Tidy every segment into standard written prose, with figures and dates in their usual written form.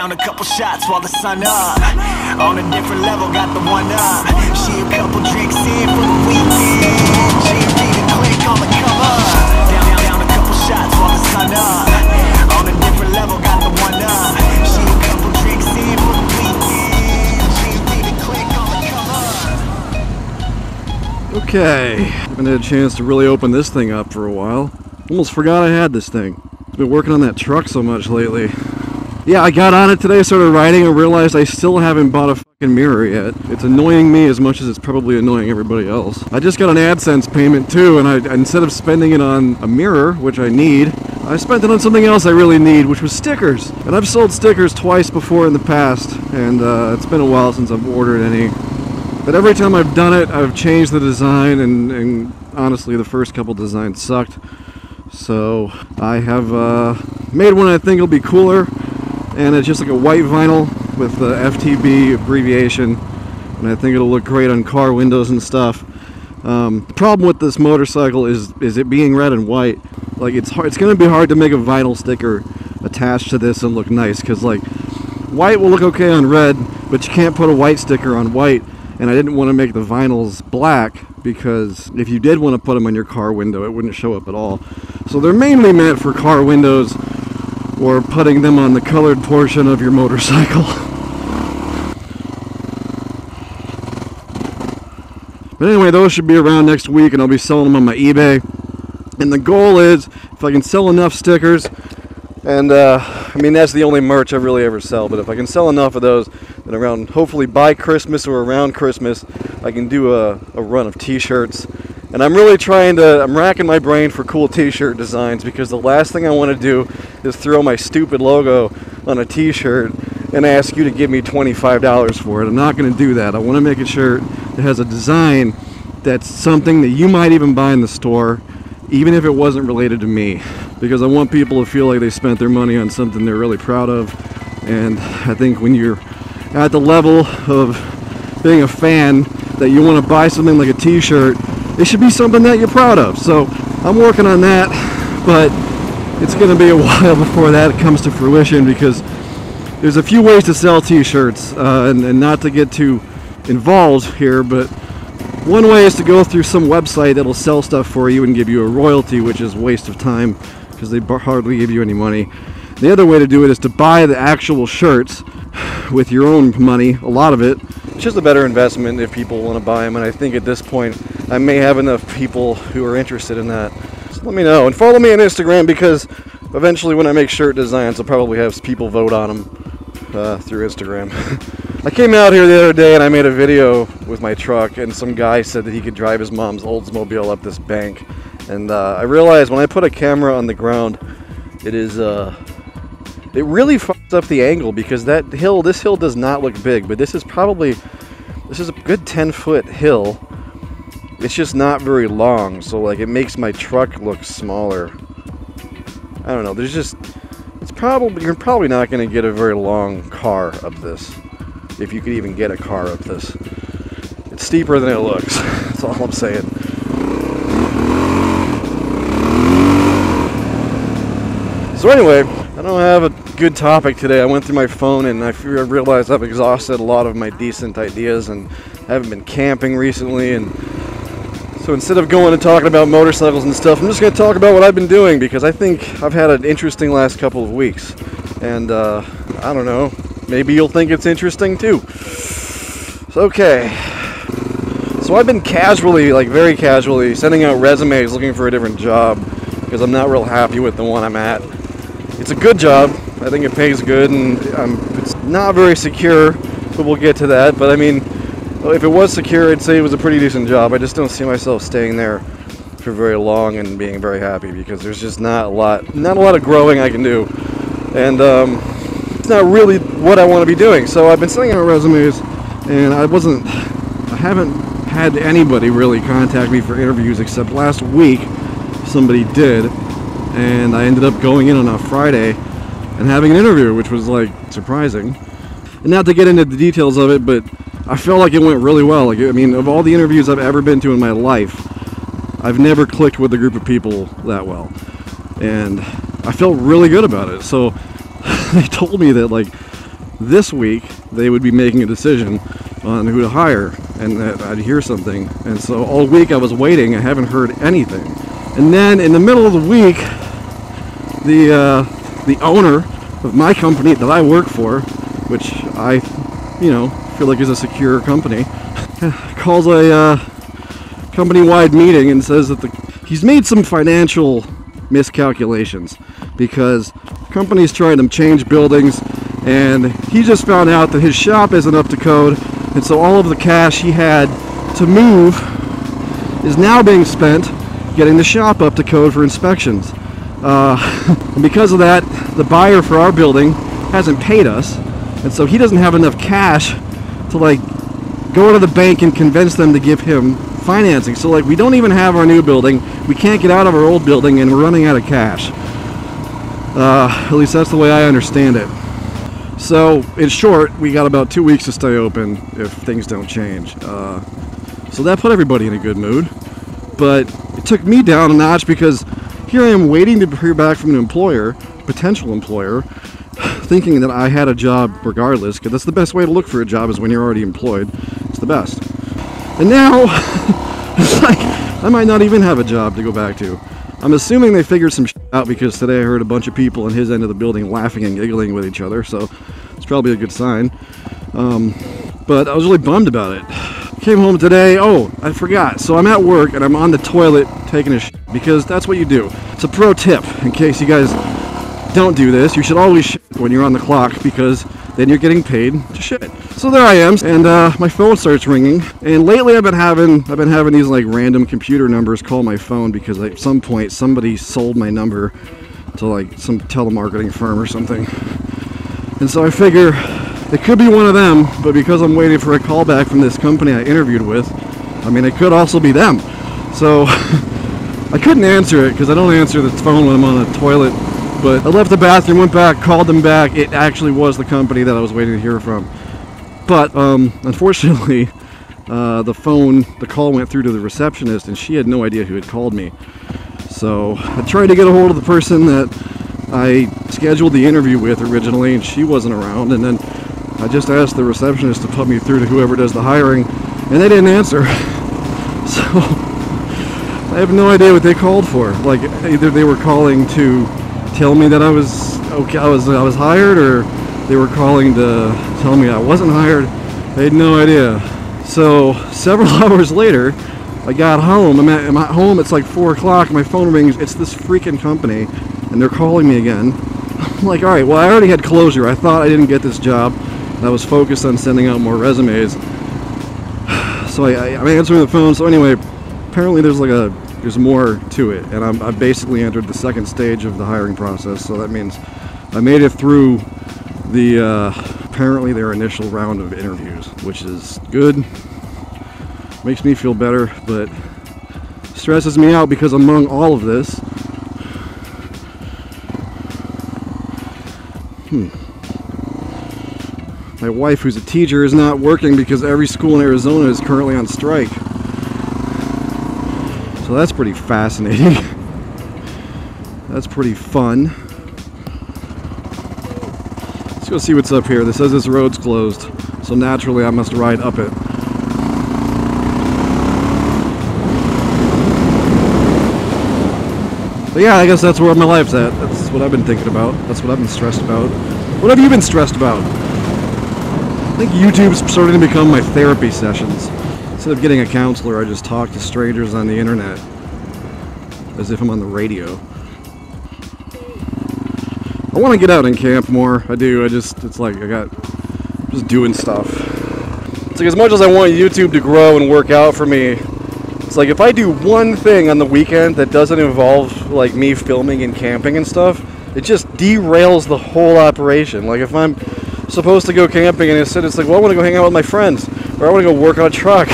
down a couple shots while the sun up. On a different level, got the one up. She a couple drinks in for the weekend. GMP the click on the come up. Down a couple shots while the sun up. On a different level, got the one up. She a couple drinks in for the weekend. GMP the click on the come up. Okay, haven't had a chance to really open this thing up for a while. Almost forgot I had this thing. Been working on that truck so much lately. Yeah, I got on it today, started riding, and realized I still haven't bought a fucking mirror yet. It's annoying me as much as it's probably annoying everybody else. I just got an AdSense payment too, and instead of spending it on a mirror, which I need, I spent it on something else I really need, which was stickers. And I've sold stickers twice before in the past, and it's been a while since I've ordered any. But every time I've done it, I've changed the design, and honestly, the first couple designs sucked. So I have made one I think will be cooler, and it's just like a white vinyl with the FTB abbreviation, and I think it'll look great on car windows and stuff. The problem with this motorcycle is it being red and white. Like it's going to be hard to make a vinyl sticker attached to this and look nice, because like white will look okay on red, but you can't put a white sticker on white. And I didn't want to make the vinyls black, because if you did want to put them on your car window, it wouldn't show up at all. So they're mainly meant for car windows or putting them on the colored portion of your motorcycle. But anyway, those should be around next week, and I'll be selling them on my eBay. And the goal is, if I can sell enough stickers, and I mean that's the only merch I really ever sell, but if I can sell enough of those, then around, hopefully by Christmas or around Christmas, I can do a run of t-shirts. And I'm really I'm racking my brain for cool t-shirt designs, because the last thing I want to do is throw my stupid logo on a t-shirt and ask you to give me $25 for it. I'm not going to do that. I want to make a shirt that has a design that's something that you might even buy in the store, even if it wasn't related to me, because I want people to feel like they spent their money on something they're really proud of. And I think when you're at the level of being a fan that you want to buy something like a t-shirt, it should be something that you're proud of. So I'm working on that, but it's going to be a while before that comes to fruition, because there's a few ways to sell t-shirts, and not to get too involved here, but one way is to go through some website that'll sell stuff for you and give you a royalty, which is a waste of time because they hardly give you any money. The other way to do it is to buy the actual shirts with your own money, a lot of it. It's just a better investment if people want to buy them, and I think at this point I may have enough people who are interested in that. So let me know, and follow me on Instagram, because eventually when I make shirt designs I'll probably have people vote on them through Instagram. I came out here the other day and I made a video with my truck, and some guy said that he could drive his mom's Oldsmobile up this bank, and I realized when I put a camera on the ground, it really fucks up the angle, because this hill does not look big, but this is a good 10-foot hill. It's just not very long, so like it makes my truck look smaller. I don't know, you're probably not going to get a very long car up this, if you could even get a car up this. It's steeper than it looks, that's all I'm saying. So anyway, I don't have a good topic today. I went through my phone and I realized I've exhausted a lot of my decent ideas, and I haven't been camping recently, and so instead of going and talking about motorcycles and stuff, I'm just going to talk about what I've been doing, because I think I've had an interesting last couple of weeks, and I don't know, maybe you'll think it's interesting too. So, okay, so I've been very casually sending out resumes looking for a different job, because I'm not real happy with the one I'm at. It's a good job, I think it pays good, and it's not very secure, but we'll get to that. But I mean, if it was secure, I'd say it was a pretty decent job. I just don't see myself staying there for very long and being very happy, because there's just not a lot of growing I can do, and it's not really what I want to be doing. So I've been sending out resumes, and I haven't had anybody really contact me for interviews, except last week somebody did, and I ended up going in on a Friday and having an interview, which was like surprising. And not to get into the details of it, but I felt like it went really well. Like, I mean, of all the interviews I've ever been to in my life, I've never clicked with a group of people that well, and I felt really good about it. So they told me that, like, this week they would be making a decision on who to hire, and that I'd hear something. And so all week I was waiting. I haven't heard anything. And then in the middle of the week, the owner of my company that I work for, which I, feel like is a secure company, calls a company-wide meeting and says that he's made some financial miscalculations because the company's trying to change buildings, and he just found out that his shop isn't up to code, and so all of the cash he had to move is now being spent getting the shop up to code for inspections. And because of that, the buyer for our building hasn't paid us, and so he doesn't have enough cash to go to the bank and convince them to give him financing. So we don't even have our new building, we can't get out of our old building, and we're running out of cash. At least that's the way I understand it. So in short, we got about 2 weeks to stay open if things don't change. So that put everybody in a good mood, but it took me down a notch because here I am waiting to hear back from an employer, potential employer, thinking that I had a job regardless, because that's the best way to look for a job, is when you're already employed. It's the best. And now it's like I might not even have a job to go back to. I'm assuming they figured some shit out, because today I heard a bunch of people in his end of the building laughing and giggling with each other, so it's probably a good sign. But I was really bummed about it. Came home today. Oh, I forgot. So I'm at work and I'm on the toilet taking a shit, because that's what you do. It's a pro tip in case you guys don't do this. You should always shit when you're on the clock, because then you're getting paid to shit. So there I am, and my phone starts ringing. And lately I've been having these random computer numbers call my phone, because at some point somebody sold my number to some telemarketing firm or something. And so I figure it could be one of them, but because I'm waiting for a call back from this company I interviewed with, it could also be them. So I couldn't answer it, because I don't answer the phone when I'm on the toilet. But I left the bathroom, went back, called them back. It actually was the company that I was waiting to hear from. But unfortunately, the call went through to the receptionist, and she had no idea who had called me. So I tried to get a hold of the person that I scheduled the interview with originally, and she wasn't around. And then I just asked the receptionist to put me through to whoever does the hiring, and they didn't answer. So I have no idea what they called for. Either they were calling to tell me that I was okay, I was hired, or they were calling to tell me I wasn't hired. I had no idea. So several hours later, I got home. I'm at home. It's 4 o'clock. My phone rings. It's this freaking company, and they're calling me again. I'm like, all right, well, I already had closure. I thought I didn't get this job, and I was focused on sending out more resumes. So I'm answering the phone. So anyway, apparently there's more to it, and I've basically entered the second stage of the hiring process. So that means I made it through apparently their initial round of interviews, which is good. Makes me feel better, but stresses me out, because among all of this, my wife, who's a teacher, is not working because every school in Arizona is currently on strike. So that's pretty fascinating. That's pretty fun. Let's go see what's up here. This says this road's closed, so naturally I must ride up it. But yeah, I guess that's where my life's at. That's what I've been thinking about. That's what I've been stressed about. What have you been stressed about? I think YouTube's starting to become my therapy sessions. Instead of getting a counselor, I just talk to strangers on the internet as if I'm on the radio. I want to get out and camp more. I do. It's just doing stuff. It's as much as I want YouTube to grow and work out for me, it's if I do one thing on the weekend that doesn't involve me filming and camping and stuff, it just derails the whole operation. If I'm supposed to go camping and instead it's well, I want to go hang out with my friends, or I want to go work on a truck.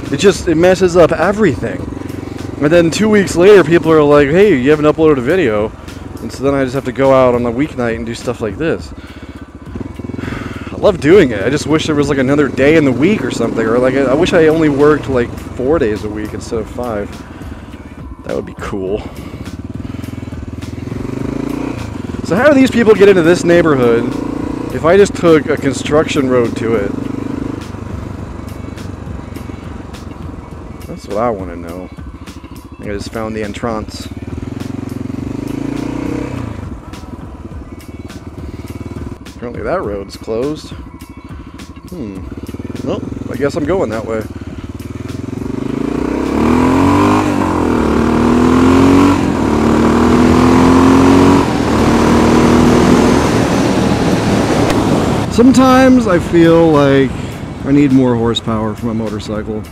It messes up everything. And then 2 weeks later, people are like, hey, you haven't uploaded a video. And so then I just have to go out on a weeknight and do stuff like this. I love doing it. I just wish there was another day in the week or something, or I wish I only worked 4 days a week instead of 5. That would be cool. So how do these people get into this neighborhood If I just took a construction road to it, that's what I want to know. I just found the entrance. Apparently that road's closed. Well, I guess I'm going that way. Sometimes I feel like I need more horsepower from a motorcycle.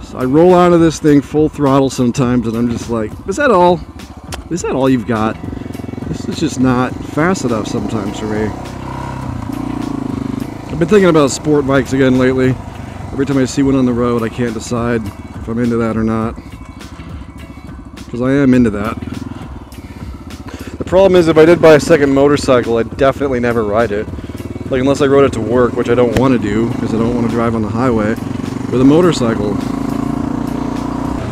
So I roll out of this thing full throttle sometimes and I'm just like, is that all? Is that all you've got? This is just not fast enough sometimes for me. I've been thinking about sport bikes again lately. Every time I see one on the road, I can't decide if I'm into that or not. Because I am into that. The problem is if I did buy a second motorcycle, I'd definitely never ride it. Like, unless I rode it to work, which I don't want to do, because I don't want to drive on the highway with a motorcycle.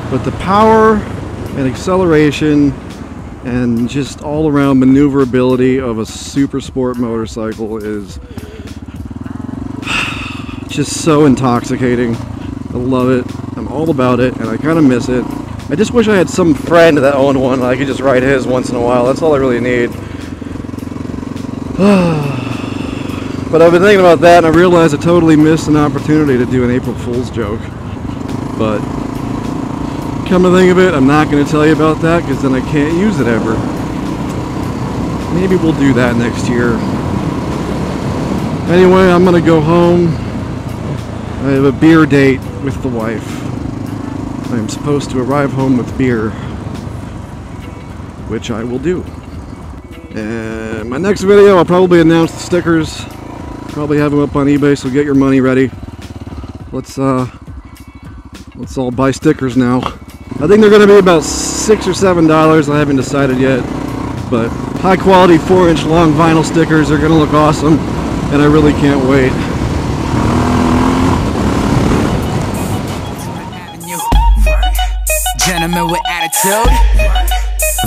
But the power and acceleration and just all-around maneuverability of a super sport motorcycle is just so intoxicating. I love it. I'm all about it, and I kind of miss it. I just wish I had some friend that owned one and I could just ride his once in a while. That's all I really need. But I've been thinking about that and I realized I totally missed an opportunity to do an April Fool's joke. But come to think of it, I'm not going to tell you about that because then I can't use it ever. Maybe we'll do that next year. Anyway, I'm going to go home. I have a beer date with the wife. I'm supposed to arrive home with beer, which I will do. And my next video, I'll probably announce the stickers. Probably have them up on eBay, so get your money ready. Let's all buy stickers now. I think they're going to be about $6 or $7. I haven't decided yet, but high quality 4-inch long vinyl stickers are going to look awesome, and I really can't wait. Gentlemen with attitude.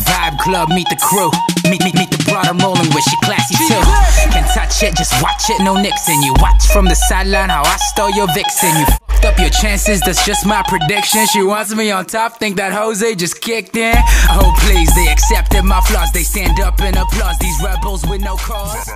Vibe club, meet the crew. Meet the broad I'm rolling with, she classy too. Can't touch it, just watch it, no nicks in you. Watch from the sideline how I stole your vixen. You fucked up your chances, that's just my prediction. She wants me on top, think that Jose just kicked in. Oh please, they accepted my flaws, they stand up and applause. These rebels with no cause.